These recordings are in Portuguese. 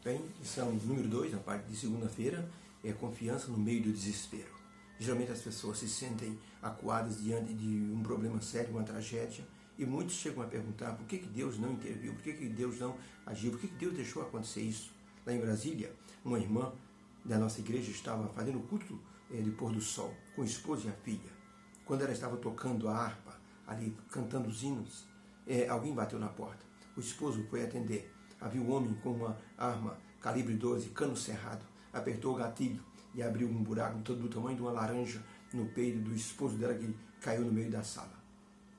Bem, lição número 2, na parte de segunda-feira, é confiança no meio do desespero. Geralmente as pessoas se sentem acuadas diante de um problema sério, uma tragédia, e muitos chegam a perguntar por que Deus não interviu, por que Deus não agiu, por que Deus deixou acontecer isso. Lá em Brasília, uma irmã da nossa igreja estava fazendo o culto de pôr do sol, com o esposo e a filha. Quando ela estava tocando a harpa, ali cantando os hinos, alguém bateu na porta. O esposo foi atender. Havia um homem com uma arma calibre 12, cano cerrado, apertou o gatilho e abriu um buraco do tamanho de uma laranja no peito do esposo dela, que caiu no meio da sala.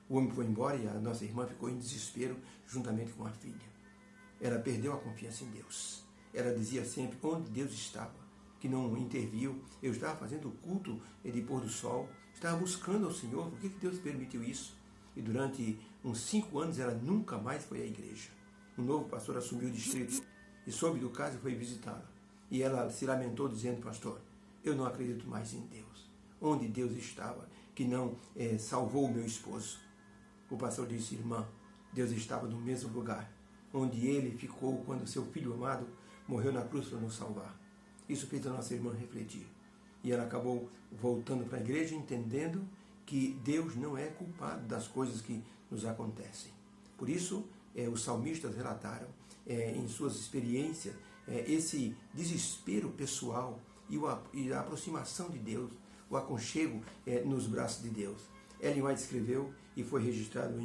O homem foi embora e a nossa irmã ficou em desespero juntamente com a filha. Ela perdeu a confiança em Deus. Ela dizia sempre onde Deus estava, que não interviu. Eu estava fazendo o culto de pôr do sol, estava buscando ao Senhor, por que Deus permitiu isso? E durante uns 5 anos ela nunca mais foi à igreja. Um novo pastor assumiu o distrito e soube do caso e foi visitá-la. E ela se lamentou dizendo: pastor, eu não acredito mais em Deus. Onde Deus estava que não salvou o meu esposo? O pastor disse: irmã, Deus estava no mesmo lugar onde ele ficou quando seu filho amado morreu na cruz para nos salvar. Isso fez a nossa irmã refletir. E ela acabou voltando para a igreja, entendendo que Deus não é culpado das coisas que nos acontecem. Por isso, os salmistas relataram em suas experiências esse desespero pessoal e a aproximação de Deus, o aconchego nos braços de Deus. Ellen White escreveu e foi registrado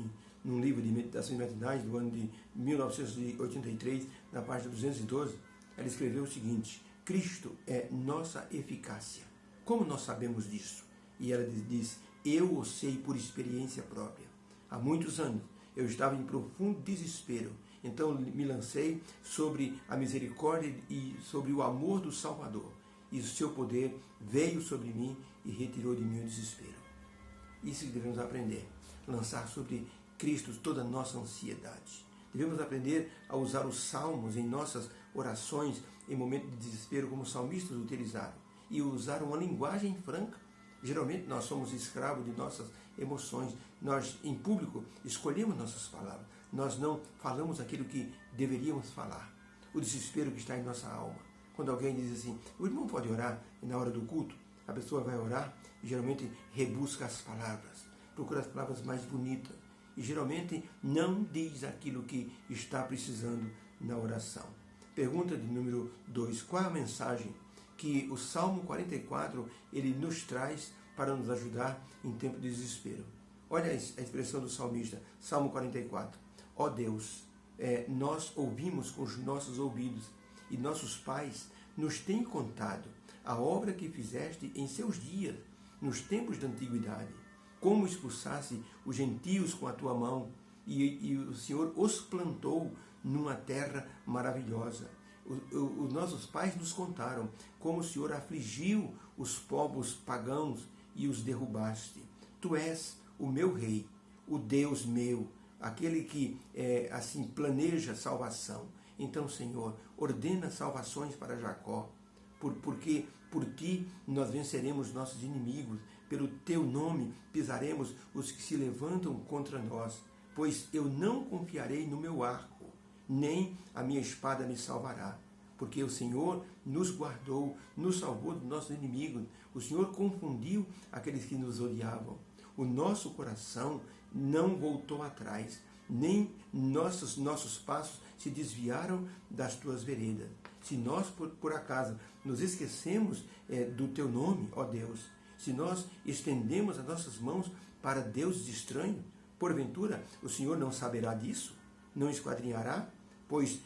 num livro de meditações matinais do ano de 1983, na página 212. Ela escreveu o seguinte: Cristo é nossa eficácia. Como nós sabemos disso? E ela diz: eu o sei por experiência própria. Há muitos anos eu estava em profundo desespero, então me lancei sobre a misericórdia e sobre o amor do Salvador. E o seu poder veio sobre mim e retirou de mim o desespero. Isso que devemos aprender, lançar sobre Cristo toda a nossa ansiedade. Devemos aprender a usar os salmos em nossas orações em momentos de desespero, como os salmistas utilizaram, e usar uma linguagem franca. Geralmente nós somos escravos de nossas emoções. Nós, em público, escolhemos nossas palavras. Nós não falamos aquilo que deveríamos falar. O desespero que está em nossa alma. Quando alguém diz assim: o irmão pode orar na hora do culto? A pessoa vai orar e geralmente rebusca as palavras, procura as palavras mais bonitas e geralmente não diz aquilo que está precisando na oração. Pergunta de número 2. Qual é a mensagem que o Salmo 44 ele nos traz para nos ajudar em tempo de desespero? Olha a expressão do salmista, Salmo 44. Ó Deus, nós ouvimos com os nossos ouvidos e nossos pais nos têm contado a obra que fizeste em seus dias, nos tempos da antiguidade. Como expulsasse os gentios com a tua mão e o Senhor os plantou numa terra maravilhosa. Os nossos pais nos contaram como o Senhor afligiu os povos pagãos e os derrubaste. Tu és o meu rei, o Deus meu, aquele que assim planeja salvação. Então, Senhor, ordena salvações para Jacó, porque por ti nós venceremos nossos inimigos, pelo teu nome pisaremos os que se levantam contra nós, pois eu não confiarei no meu arco, nem a minha espada me salvará, porque o Senhor nos guardou, nos salvou dos nossos inimigos. O Senhor confundiu aqueles que nos odiavam. O nosso coração não voltou atrás, nem nossos passos se desviaram das tuas veredas. Se nós, por acaso, nos esquecemos do teu nome, ó Deus, se nós estendemos as nossas mãos para deuses estranhos, porventura o Senhor não saberá disso? Não esquadrinhará? Pois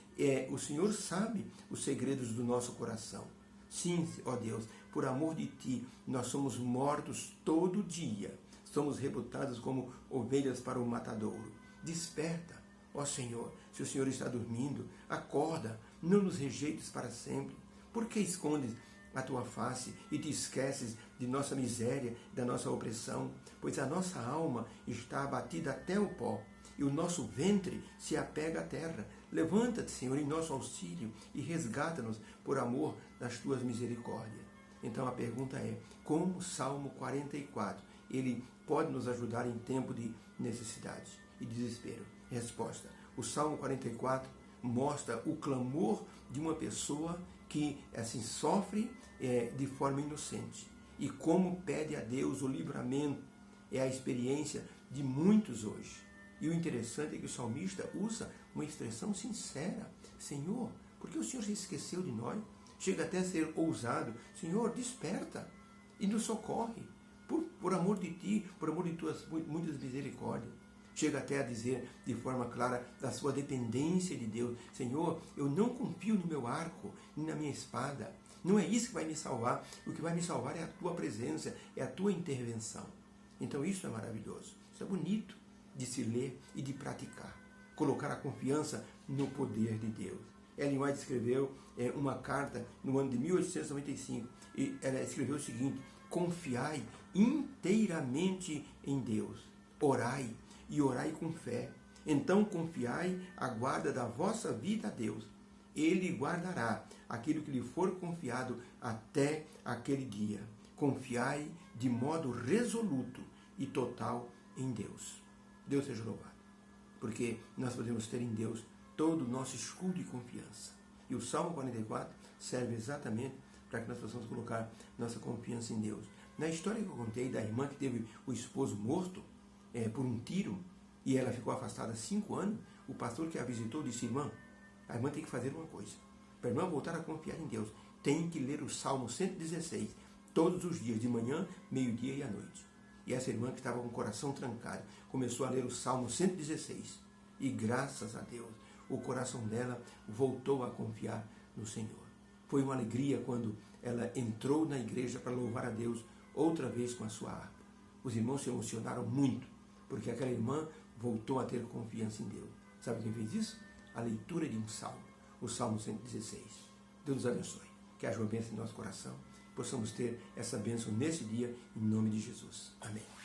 o Senhor sabe os segredos do nosso coração. Sim, ó Deus, por amor de ti, nós somos mortos todo dia. Somos reputados como ovelhas para o matadouro. Desperta, ó Senhor, se o Senhor está dormindo, acorda, não nos rejeites para sempre. Por que escondes a tua face e te esqueces de nossa miséria, da nossa opressão? Pois a nossa alma está abatida até o pó, e o nosso ventre se apega à terra. Levanta-te, Senhor, em nosso auxílio e resgata-nos por amor das tuas misericórdias. Então a pergunta é: como o Salmo 44, ele pode nos ajudar em tempo de necessidade e desespero? Resposta: o Salmo 44 mostra o clamor de uma pessoa que assim sofre de forma inocente. E como pede a Deus o livramento, é a experiência de muitos hoje. E o interessante é que o salmista usa uma expressão sincera: Senhor, por que o Senhor se esqueceu de nós? Chega até a ser ousado: Senhor, desperta e nos socorre, por amor de Ti, por amor de Tuas muitas misericórdias. Chega até a dizer de forma clara da sua dependência de Deus: Senhor, eu não confio no meu arco, nem na minha espada. Não é isso que vai me salvar. O que vai me salvar é a Tua presença, é a Tua intervenção. Então isso é maravilhoso. Isso é bonito de se ler e de praticar. Colocar a confiança no poder de Deus. Ellen White escreveu uma carta no ano de 1895 e ela escreveu o seguinte: confiai inteiramente em Deus. Orai e orai com fé. Então confiai a guarda da vossa vida a Deus. Ele guardará aquilo que lhe for confiado até aquele dia. Confiai de modo resoluto e total em Deus. Deus seja louvado, porque nós podemos ter em Deus todo o nosso escudo de confiança. E o Salmo 44 serve exatamente para que nós possamos colocar nossa confiança em Deus. Na história que eu contei da irmã que teve o esposo morto por um tiro e ela ficou afastada 5 anos, o pastor que a visitou disse: irmã, a irmã tem que fazer uma coisa. Para a irmã voltar a confiar em Deus, tem que ler o Salmo 116 todos os dias, de manhã, meio-dia e à noite. E essa irmã que estava com o coração trancado começou a ler o Salmo 116. E graças a Deus, o coração dela voltou a confiar no Senhor. Foi uma alegria quando ela entrou na igreja para louvar a Deus outra vez com a sua harpa. Os irmãos se emocionaram muito, porque aquela irmã voltou a ter confiança em Deus. Sabe quem fez isso? A leitura de um salmo, o Salmo 116. Deus nos abençoe. Que haja uma bênção em nosso coração. Possamos ter essa bênção nesse dia, em nome de Jesus. Amém.